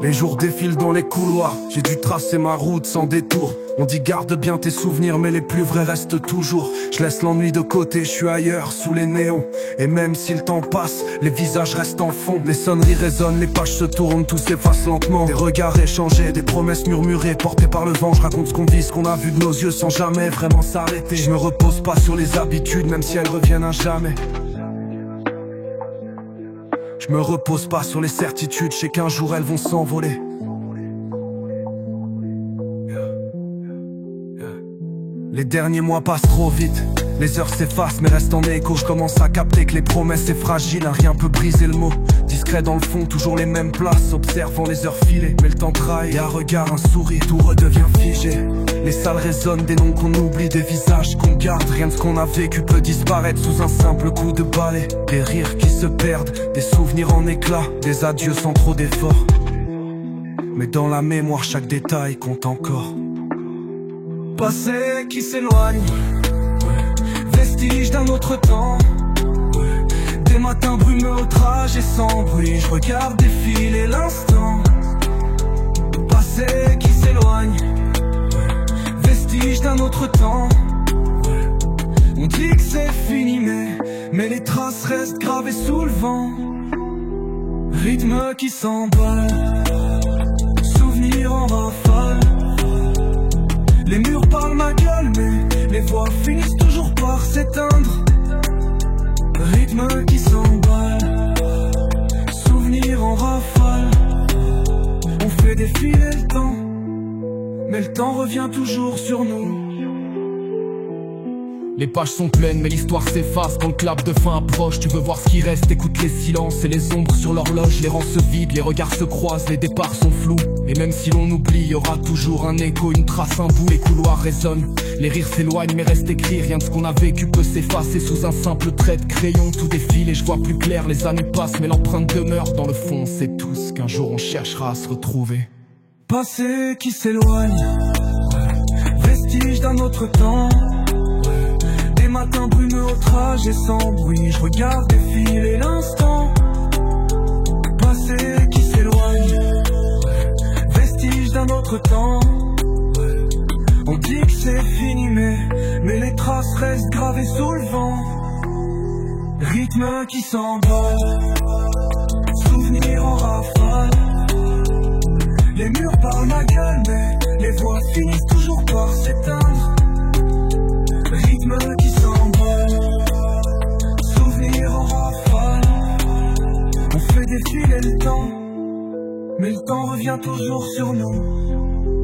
Les jours défilent dans les couloirs, j'ai dû tracer ma route sans détour. On dit garde bien tes souvenirs mais les plus vrais restent toujours. Je laisse l'ennui de côté, je suis ailleurs sous les néons. Et même si le temps passe, les visages restent en fond. Les sonneries résonnent, les pages se tournent, tout s'efface lentement. Des regards échangés, des promesses murmurées, portées par le vent. Je raconte ce qu'on vit, ce qu'on a vu de nos yeux sans jamais vraiment s'arrêter. Je me repose pas sur les habitudes même si elles reviennent à jamais. Je me repose pas sur les certitudes, je sais qu'un jour elles vont s'envoler. Les derniers mois passent trop vite, les heures s'effacent mais restent en écho. Je commence à capter que les promesses c'est fragile, un rien peut briser le mot. Discret dans le fond, toujours les mêmes places, observant les heures filer. Mais le temps trahit, un regard, un sourire, tout redevient figé. Les salles résonnent, des noms qu'on oublie, des visages qu'on garde. Rien de ce qu'on a vécu peut disparaître sous un simple coup de balai. Des rires qui se perdent, des souvenirs en éclats, des adieux sans trop d'efforts. Mais dans la mémoire chaque détail compte encore. Passé qui s'éloigne, vestige d'un autre temps. Des matins brumeux au trajet sans bruit, je regarde défiler l'instant. Passé qui s'éloigne, vestige d'un autre temps. On dit que c'est fini mais les traces restent gravées sous le vent. Rythme qui s'emballe, souvenir en rafale. Les murs parlent ma gueule mais les voix finissent toujours par s'éteindre. Rythme qui s'emballe, souvenir en rafale. On fait défiler le temps, mais le temps revient toujours sur nous. Les pages sont pleines mais l'histoire s'efface quand le clap de fin approche. Tu veux voir ce qui reste, écoute les silences et les ombres sur l'horloge. Les rangs se vident, les regards se croisent, les départs sont flous. Et même si l'on oublie, y aura toujours un écho, une trace, un bout. Les couloirs résonnent, les rires s'éloignent mais restent écrits. Rien de ce qu'on a vécu peut s'effacer sous un simple trait de crayon. Tout défile et je vois plus clair, les années passent mais l'empreinte demeure. Dans le fond on sait tous qu'un jour on cherchera à se retrouver. Passé qui s'éloigne, vestige d'un autre temps. Des matins brumeux au trajet sans bruit, je regarde défiler l'instant. Passé qui s'éloigne, vestige d'un autre temps. On dit que c'est fini mais les traces restent gravées sous le vent. Rythme qui s'emballe, souvenir en rafale. Les murs parlent ma gueule mais les voix finissent toujours par s'éteindre. Rythme qui s'emballe, souvenir en rafale. On fait défiler le temps, mais le temps revient toujours sur nous.